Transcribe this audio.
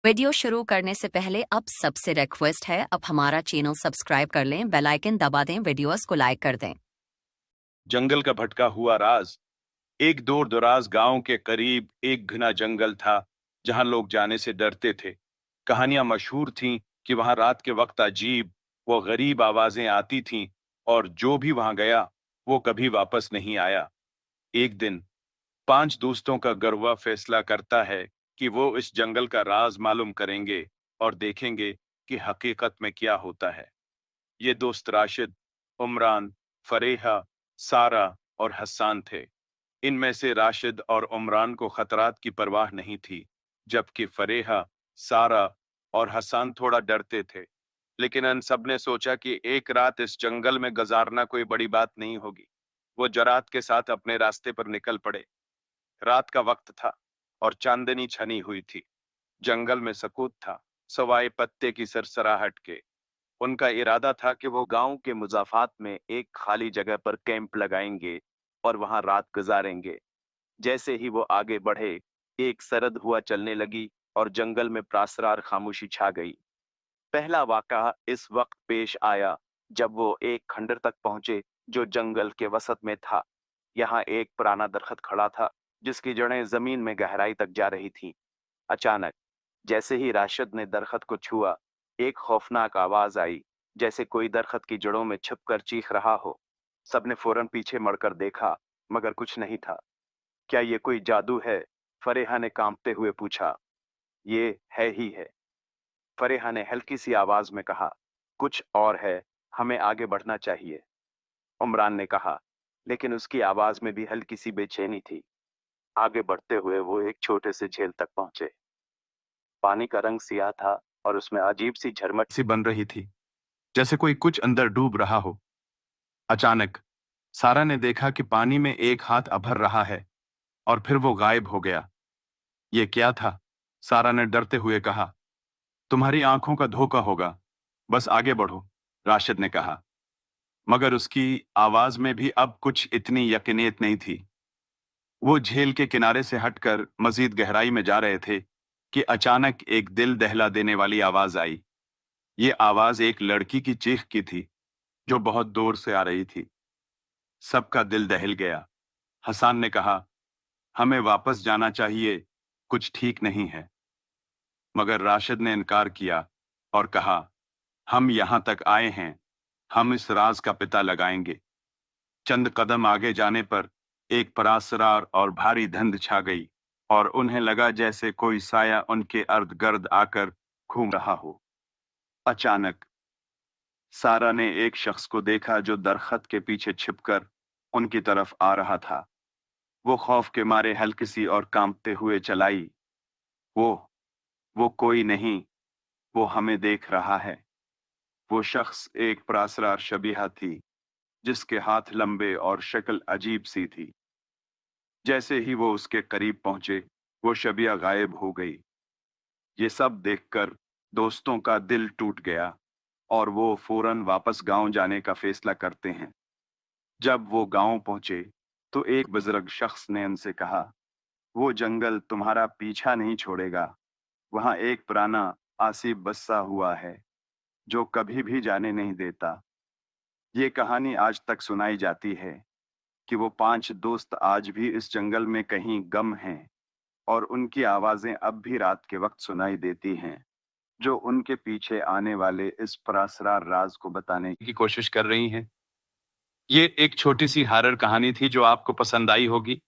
Video शुरू करने से पहले अब सबसे रिक्वेस्ट है, अब हमारा चैनल सब्सक्राइब कर लें, बेल आइकन दबा दें, वीडियोस को लाइक कर दें। जंगल का भटका हुआ राज। एक दूर दराज गांव के करीब एक घना जंगल था जहां लोग जाने से डरते थे। कहानियां मशहूर थीं कि वहां रात के वक्त अजीब व गरीब आवाजें आती थीं और जो भी वहां गया वो कभी वापस नहीं आया। एक दिन 5 दोस्तों का गरवा फैसला करता है कि वो इस जंगल का राज मालूम करेंगे और देखेंगे कि हकीकत में क्या होता है। ये दोस्त राशिद, उमरान, फरेहा, सारा और हसन थे। इनमें से राशिद और उमरान को खतरात की परवाह नहीं थी, जबकि फरेहा, सारा और हसन थोड़ा डरते थे। लेकिन इन सब ने सोचा कि एक रात इस जंगल में गुजारना कोई बड़ी बात नहीं होगी। वो जरात के साथ अपने रास्ते पर निकल पड़े। रात का वक्त था और चांदनी छनी हुई थी। जंगल में सकूत था, सवाए पत्ते की सरसराहट के। उनका इरादा था कि वो गांव के मुजाफात में एक खाली जगह पर कैंप लगाएंगे और वहां रात गुजारेंगे। जैसे ही वो आगे बढ़े, एक सरद हुआ चलने लगी और जंगल में प्रासरार खामोशी छा गई। पहला वाक़या इस वक्त पेश आया जब वो एक खंडर तक पहुंचे जो जंगल के वसत में था। यहाँ एक पुराना दरख्त खड़ा था जिसकी जड़ें जमीन में गहराई तक जा रही थीं। अचानक जैसे ही राशिद ने दरख्त को छुआ, एक खौफनाक आवाज आई, जैसे कोई दरख्त की जड़ों में छिपकर चीख रहा हो। सबने फौरन पीछे मुड़कर देखा, मगर कुछ नहीं था। क्या ये कोई जादू है? फरेहा ने कांपते हुए पूछा। ये है ही है, फरेहा ने हल्की सी आवाज में कहा। कुछ और है, हमें आगे बढ़ना चाहिए, उमरान ने कहा, लेकिन उसकी आवाज में भी हल्की सी बेचैनी थी। आगे बढ़ते हुए वो एक छोटे से झील तक पहुंचे। पानी का रंग सियाह था और उसमें अजीब सी झरमट सी बन रही थी, जैसे कोई कुछ अंदर डूब रहा हो। अचानक सारा ने देखा कि पानी में एक हाथ अभर रहा है और फिर वो गायब हो गया। ये क्या था? सारा ने डरते हुए कहा। तुम्हारी आंखों का धोखा होगा, बस आगे बढ़ो, राशिद ने कहा। मगर उसकी आवाज में भी अब कुछ इतनी यकीनियत नहीं थी। वो झील के किनारे से हटकर मजीद गहराई में जा रहे थे कि अचानक एक दिल दहला देने वाली आवाज आई। ये आवाज एक लड़की की चीख की थी जो बहुत दूर से आ रही थी। सबका दिल दहल गया। हसन ने कहा, हमें वापस जाना चाहिए, कुछ ठीक नहीं है। मगर राशिद ने इनकार किया और कहा, हम यहां तक आए हैं, हम इस राज का पता लगाएंगे। चंद कदम आगे जाने पर एक परासरार और भारी धुंध छा गई और उन्हें लगा जैसे कोई साया उनके अर्द गिर्द आकर घूम रहा हो। अचानक सारा ने एक शख्स को देखा जो दरख्त के पीछे छिपकर उनकी तरफ आ रहा था। वो खौफ के मारे हल्की सी और कांपते हुए चलाई। वो वो कोई नहीं, वो हमें देख रहा है। वो शख्स एक परासरार शबीहा थी, जिसके हाथ लंबे और शक्ल अजीब सी थी। जैसे ही वो उसके करीब पहुंचे, वो शबिया गायब हो गई। ये सब देखकर दोस्तों का दिल टूट गया और वो फौरन वापस गांव जाने का फैसला करते हैं। जब वो गांव पहुंचे, तो एक बुजुर्ग शख्स ने उनसे कहा, वो जंगल तुम्हारा पीछा नहीं छोड़ेगा। वहां एक पुराना आसिफ बसा हुआ है जो कभी भी जाने नहीं देता। ये कहानी आज तक सुनाई जाती है कि वो 5 दोस्त आज भी इस जंगल में कहीं गम हैं और उनकी आवाजें अब भी रात के वक्त सुनाई देती हैं, जो उनके पीछे आने वाले इस परासरार राज को बताने की कोशिश कर रही हैं। ये एक छोटी सी हॉरर कहानी थी जो आपको पसंद आई होगी।